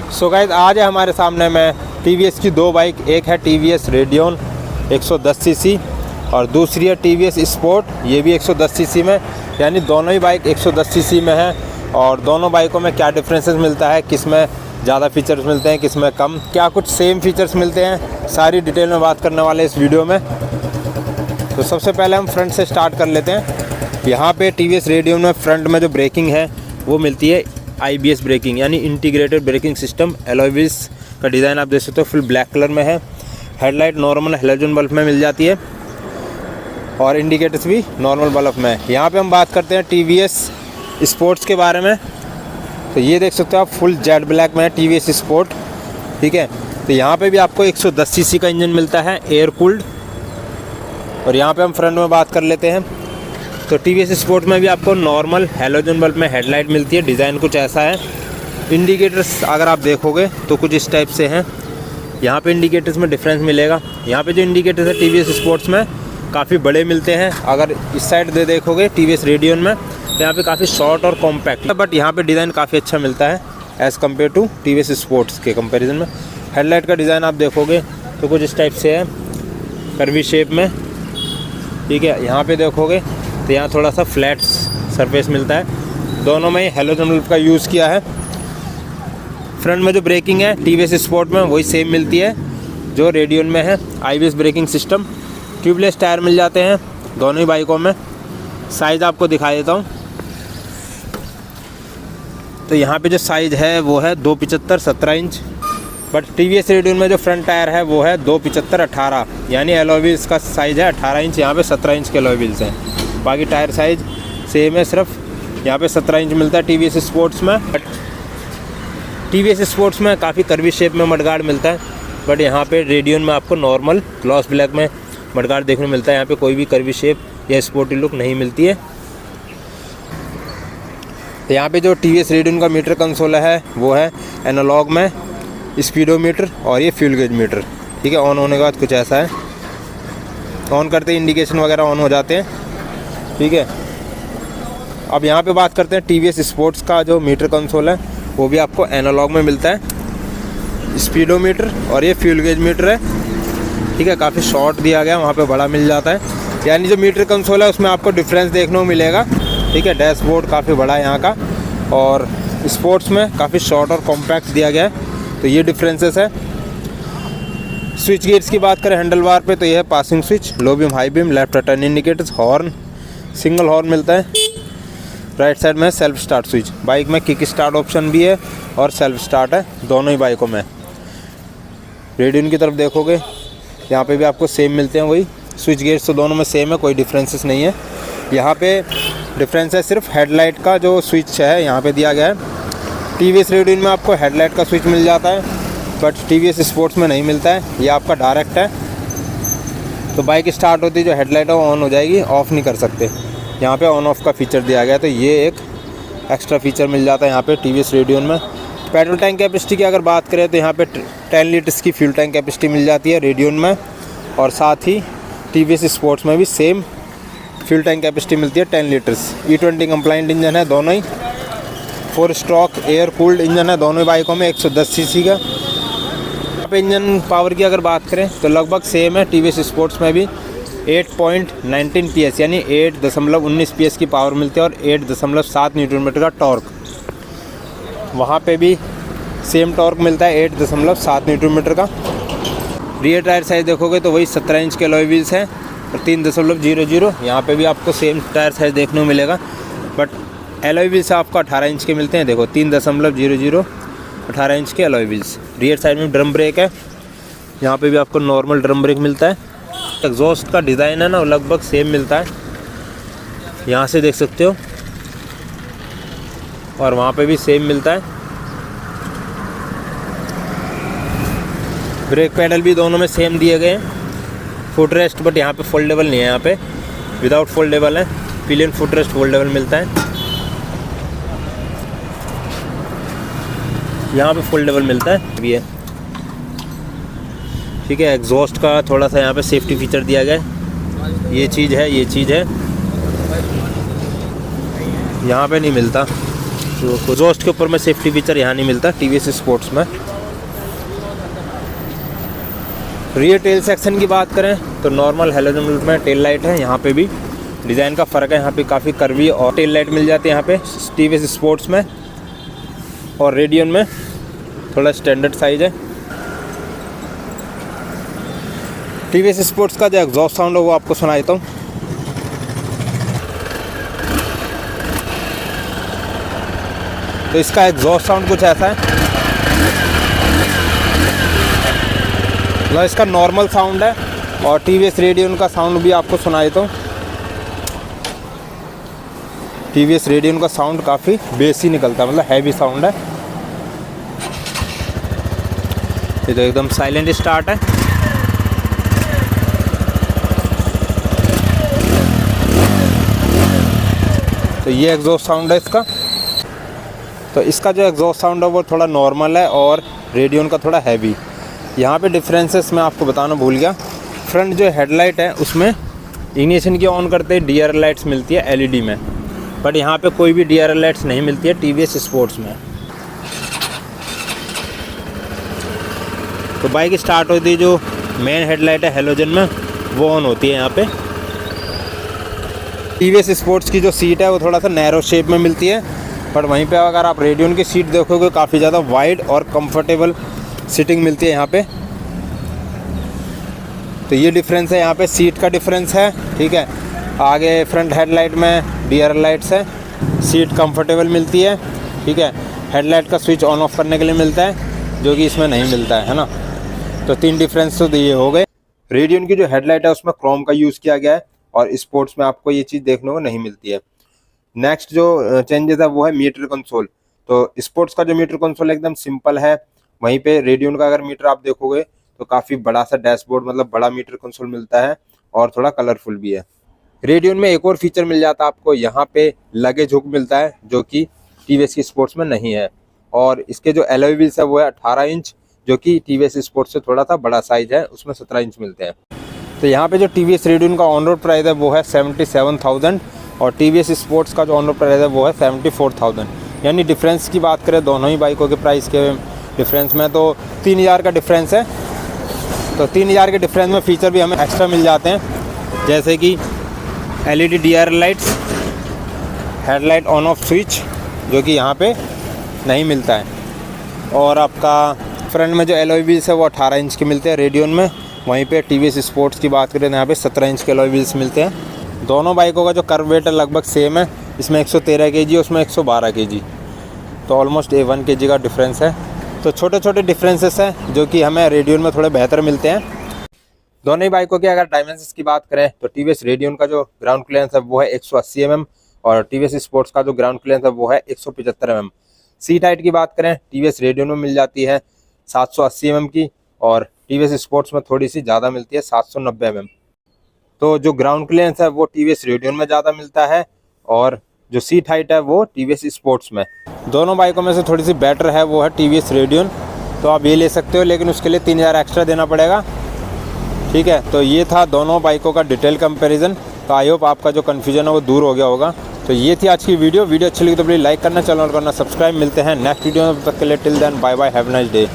So guys आज है हमारे सामने में टीवीएस की दो बाइक, एक है टीवीएस रेडियन 110 सीसी और दूसरी है टीवीएस स्पोर्ट, ये भी 110 सीसी में, यानी दोनों ही बाइक 110 सीसी में है। और दोनों बाइकों में क्या डिफरेंसेस मिलता है, किस में ज़्यादा फीचर्स मिलते हैं, किस में कम, क्या कुछ सेम फीचर्स मिलते हैं, सारी डिटेल में बात करने वाले इस वीडियो में। तो सबसे पहले हम फ्रंट से स्टार्ट कर लेते हैं। यहाँ पे टीवीएस रेडियन में फ्रंट में जो ब्रेकिंग है वो मिलती है IBS ब्रेकिंग, यानी integrated braking system. Alloy wheels का डिज़ाइन आप देख सकते हो फुल ब्लैक कलर में है। हेडलाइट नॉर्मल हैलोजन बल्ब में मिल जाती है और इंडिकेटर्स भी नॉर्मल बल्ब में है। यहाँ पे हम बात करते हैं TVS स्पोर्ट्स के बारे में। तो ये देख सकते हो आप फुल जेड ब्लैक में है TVS स्पोर्ट, ठीक है। तो यहाँ पे भी आपको 110 सीसी का इंजन मिलता है एयर कूल्ड। और यहाँ पे हम फ्रंट में बात कर लेते हैं। तो TVS स्पोर्ट में भी आपको नॉर्मल हैलोजन बल्ब में हेडलाइट मिलती है। डिज़ाइन कुछ ऐसा है। इंडिकेटर्स अगर आप देखोगे तो कुछ इस टाइप से हैं। यहाँ पे इंडिकेटर्स में डिफरेंस मिलेगा। यहाँ पे जो इंडिकेटर्स है TVS स्पोर्ट्स में काफ़ी बड़े मिलते हैं। अगर इस साइड दे देखोगे TVS रेडियन में तो यहाँ पे काफ़ी शॉर्ट और कॉम्पैक्ट है, बट यहाँ पे डिज़ाइन काफ़ी अच्छा मिलता है as compare to TVS sports के कंपेरिजन में। हेडलाइट का डिज़ाइन आप देखोगे तो कुछ इस टाइप से है, कर्वी शेप में, ठीक है। यहाँ पे देखोगे तो यहाँ थोड़ा सा फ्लैट सरफेस मिलता है। दोनों में हैलोजन बल्ब का यूज़ किया है। फ्रंट में जो ब्रेकिंग है TVS स्पोर्ट में वही सेम मिलती है जो रेडियन में है, IBS braking system. Tubeless tyre मिल जाते हैं दोनों ही बाइकों में। साइज़ आपको दिखा देता हूँ। तो यहाँ पे जो साइज़ है वो है 275 17 इंच, बट TVS रेडियन में जो फ्रंट टायर है वो है 275 18, यानी एलॉय व्हील्स का साइज़ है 18 इंच, यहाँ पे 17 इंच के एलॉय व्हील्स हैं। बाकी टायर साइज़ सेम है, सिर्फ यहाँ पे 17 इंच मिलता है TVS स्पोर्ट्स में। बट TVS स्पोर्ट्स में काफ़ी कर्वी शेप में मडगार्ड मिलता है, बट यहाँ पे रेडियन में आपको नॉर्मल ग्लॉस ब्लैक में मडगार्ड देखने को मिलता है। यहाँ पे कोई भी कर्वी शेप या स्पोर्टी लुक नहीं मिलती है। तो यहाँ पे जो TVS रेडियन का मीटर कंसोल है वो है एनालॉग में, स्पीडोमीटर और ये फ्यूल गेज मीटर, ठीक है। ऑन होने के बाद कुछ ऐसा है। ऑन करते ही इंडिकेशन वगैरह ऑन हो जाते हैं, ठीक है। अब यहाँ पे बात करते हैं TVS स्पोर्ट्स का जो मीटर कंसोल है वो भी आपको एनालॉग में मिलता है, स्पीडोमीटर और ये फ्यूल गेज मीटर है, ठीक है। काफ़ी शॉर्ट दिया गया, वहाँ पे बड़ा मिल जाता है, यानी जो मीटर कंसोल है उसमें आपको डिफरेंस देखने को मिलेगा, ठीक है। डैशबोर्ड काफ़ी बड़ा है यहाँ का, और स्पोर्ट्स में काफ़ी शॉर्ट और कॉम्पैक्ट दिया गया है। तो ये डिफरेंसेस है। स्विच गियर्स की बात करें हैंडल बार पे तो ये है passing switch, low beam, high beam, left turn indicators, horn, single horn मिलता है। राइट साइड में सेल्फ स्टार्ट स्विच। बाइक में किक स्टार्ट ऑप्शन भी है और सेल्फ स्टार्ट है दोनों ही बाइकों में। रेडियन की तरफ देखोगे यहाँ पे भी आपको सेम मिलते हैं वही स्विच गियर्स, तो दोनों में सेम है, कोई डिफरेंसेस नहीं है। यहाँ पे डिफरेंस है सिर्फ हेडलाइट का जो स्विच है यहाँ पे दिया गया है। TVS रेडियन में आपको हेडलाइट का स्विच मिल जाता है, बट TVS स्पोर्ट्स में नहीं मिलता है, ये आपका डायरेक्ट है। तो बाइक स्टार्ट होती है जो हेडलाइट है वो ऑन हो जाएगी, ऑफ़ नहीं कर सकते। यहाँ पे ऑन ऑफ का फीचर दिया गया है, तो ये एक एक्स्ट्रा फीचर मिल जाता है यहाँ पे TVS रेडियन में। पेट्रोल टैंक कैपेसिटी की अगर बात करें तो यहाँ पे 10 लीटर्स की फ्यूल टैंक कैपेसिटी मिल जाती है रेडियन में, और साथ ही TVS स्पोर्ट्स में भी सेम फ्यूल टैंक कैपेसिटी मिलती है 10 लीटर्स। E20 कंप्लाइंट इंजन है दोनों ही, 4 स्ट्रोक एयर कूल्ड इंजन है दोनों ही बाइकों में 110 सीसी का। यहाँ पे इंजन पावर की अगर बात करें तो लगभग सेम है TVS स्पोर्ट्स में भी 8.19 PS यानी 8.19 PS की पावर मिलती है और 8.7 न्यूटन मीटर का टॉर्क। वहाँ पे भी सेम टॉर्क मिलता है 8.7 न्यूटन मीटर का। रियर टायर साइज देखोगे तो वही 17 इंच के अलॉय व्हील्स हैं और 3.00। यहाँ पे भी आपको सेम टायर साइज देखने को मिलेगा, बट अलॉय व्हील्स आपको 18 इंच के मिलते हैं। देखो 3.00 18 इंच के अलॉय व्हील्स। रियर साइड में ड्रम ब्रेक है, यहाँ पे भी आपको नॉर्मल ड्रम ब्रेक मिलता है। एग्जॉस्ट का डिज़ाइन है ना लगभग सेम मिलता है, यहाँ से देख सकते हो, और वहाँ पे भी सेम मिलता है। ब्रेक पैडल भी दोनों में सेम दिए गए हैं। फुट रेस्ट बट यहाँ पे फोल्डेबल नहीं है, यहाँ पे विदाउट फोल्डेबल है। पिलियन फुट रेस्ट फोल्डेबल मिलता है, यहाँ पे फोल्डेबल मिलता है भी है, ठीक है। एग्जॉस्ट का थोड़ा सा यहाँ पे सेफ्टी फीचर दिया गया है, ये चीज़ है, ये चीज़ है, यहाँ पे नहीं मिलता। जो एग्जॉस्ट के ऊपर में सेफ्टी फीचर यहाँ नहीं मिलता टीवीएस स्पोर्ट्स में। रियर टेल सेक्शन की बात करें तो नॉर्मल हेलोजन में टेल लाइट है। यहाँ पे भी डिज़ाइन का फ़र्क है, यहाँ पे काफ़ी कर्वी और टेल लाइट मिल जाती है यहाँ पे टीवीएस स्पोर्ट्स में, और रेडियन में थोड़ा स्टैंडर्ड साइज है। टीवीएस स्पोर्ट्स का जो एग्जॉस्ट साउंड है वो आपको सुना देता हूँ। तो इसका एग्जॉस्ट साउंड कुछ ऐसा है, मतलब इसका नॉर्मल साउंड है, और टीवीएस रेडियन का साउंड भी आपको सुना देता हूँ। टीवीएस रेडियन का साउंड काफ़ी बेसी निकलता है, मतलब हैवी साउंड है। ये तो एकदम साइलेंट स्टार्ट है। तो ये एग्जॉस्ट साउंड है इसका। तो इसका जो एग्जॉस्ट साउंड है वो थोड़ा नॉर्मल है और रेडियन का थोड़ा हैवी। यहाँ पे डिफरेंसेस मैं आपको बताना भूल गया। फ्रंट जो हेडलाइट है उसमें इग्निशन की ऑन करते डीआर लाइट्स मिलती है एलईडी में, बट यहाँ पे कोई भी डीआर लाइट्स नहीं मिलती है टीवीएस स्पोर्ट्स में। तो बाइक स्टार्ट होती है, जो मेन हेडलाइट है हेलोजन में वो ऑन होती है यहाँ पे। टीवीएस स्पोर्ट्स की जो सीट है वो थोड़ा सा नैरो शेप में मिलती है, बट वहीं पे अगर आप रेडियन की सीट देखोगे काफ़ी ज़्यादा वाइड और कंफर्टेबल सीटिंग मिलती है यहाँ पे। तो ये डिफरेंस है, यहाँ पे सीट का डिफरेंस है, ठीक है। आगे फ्रंट हेडलाइट में डीआर लाइट्स है, सीट कंफर्टेबल मिलती है, ठीक है। हेडलाइट का स्विच ऑन ऑफ करने के लिए मिलता है, जो कि इसमें नहीं मिलता है ना। तो 3 डिफरेंस तो ये हो गए। रेडियन की जो हेडलाइट है उसमें क्रोम का यूज़ किया गया है, और स्पोर्ट्स में आपको ये चीज़ देखने को नहीं मिलती है। नेक्स्ट जो चेंजेस है वो है मीटर कंसोल। तो स्पोर्ट्स का जो मीटर कंसोल एकदम सिंपल है, वहीं पे रेडियन का अगर मीटर आप देखोगे तो काफ़ी बड़ा सा डैशबोर्ड, मतलब बड़ा मीटर कंसोल मिलता है, और थोड़ा कलरफुल भी है। रेडियन में एक और फीचर मिल जाता है आपको, यहाँ पे लगेज हुक मिलता है, जो कि टीवीएस की स्पोर्ट्स में नहीं है। और इसके जो एलॉय व्हील्स है वो है 18 इंच, जो कि टीवीएस स्पोर्ट्स से थोड़ा सा बड़ा साइज है, उसमें 17 इंच मिलते हैं। तो यहाँ पे जो टीवीएस रेडियन का ऑन रोड प्राइस है वो है 77,000, और टीवीएस स्पोर्ट्स का जो ऑन रोड प्राइस है वो है 74,000। यानी डिफरेंस की बात करें दोनों ही बाइकों के प्राइस के डिफरेंस में तो 3,000 का डिफरेंस है। तो 3,000 के डिफरेंस में फ़ीचर भी हमें एक्स्ट्रा मिल जाते हैं, जैसे कि LED DR lights, headlight on off switch, जो कि यहाँ पे नहीं मिलता है। और आपका फ्रंट में जो एलॉय व्हील्स है वो 18 इंच के मिलते हैं रेडियन में, वहीं पे टीवीएस स्पोर्ट्स की बात करें तो यहाँ पे 17 इंच के एलॉय व्हील्स मिलते हैं। दोनों बाइकों का जो कर्व वेट है लगभग सेम है, इसमें 113 kg, उसमें 112 kg, तो ऑलमोस्ट 1 kg का डिफरेंस है। तो छोटे छोटे डिफरेंसेस हैं जो कि हमें रेडियन में थोड़े बेहतर मिलते हैं। दोनों ही बाइकों के अगर डायमेंशंस की बात करें तो टीवीएस रेडियन का जो ग्राउंड क्लियरेंस है वो है 180 mm, और टीवीएस स्पोर्ट्स का जो ग्राउंड क्लियरेंस है वो है 175 mm। सीट हाइट की बात करें टीवीएस रेडियन में मिल जाती है 780 mm की, और टीवीएस स्पोर्ट्स में थोड़ी सी ज़्यादा मिलती है 790 mm। तो जो ग्राउंड क्लियरेंस है वो टीवीएस रेडियन में ज़्यादा मिलता है, और जो सीट हाइट है वो टीवीएस स्पोर्ट्स में। दोनों बाइकों में से थोड़ी सी बेटर है वो है टीवीएस रेडियन, तो आप ये ले सकते हो, लेकिन उसके लिए 3,000 एक्स्ट्रा देना पड़ेगा, ठीक है। तो ये था दोनों बाइकों का डिटेल कंपैरिजन। तो आई होप आपका जो कन्फ्यूजन है वो दूर हो गया होगा। तो ये थी आज की वीडियो अच्छी लगी तो प्लीज़ लाइक करना, चैनल करना सब्सक्राइब। मिलते हैं नेक्स्ट वीडियो में, तब तक के लिए till then bye bye, have a nice day.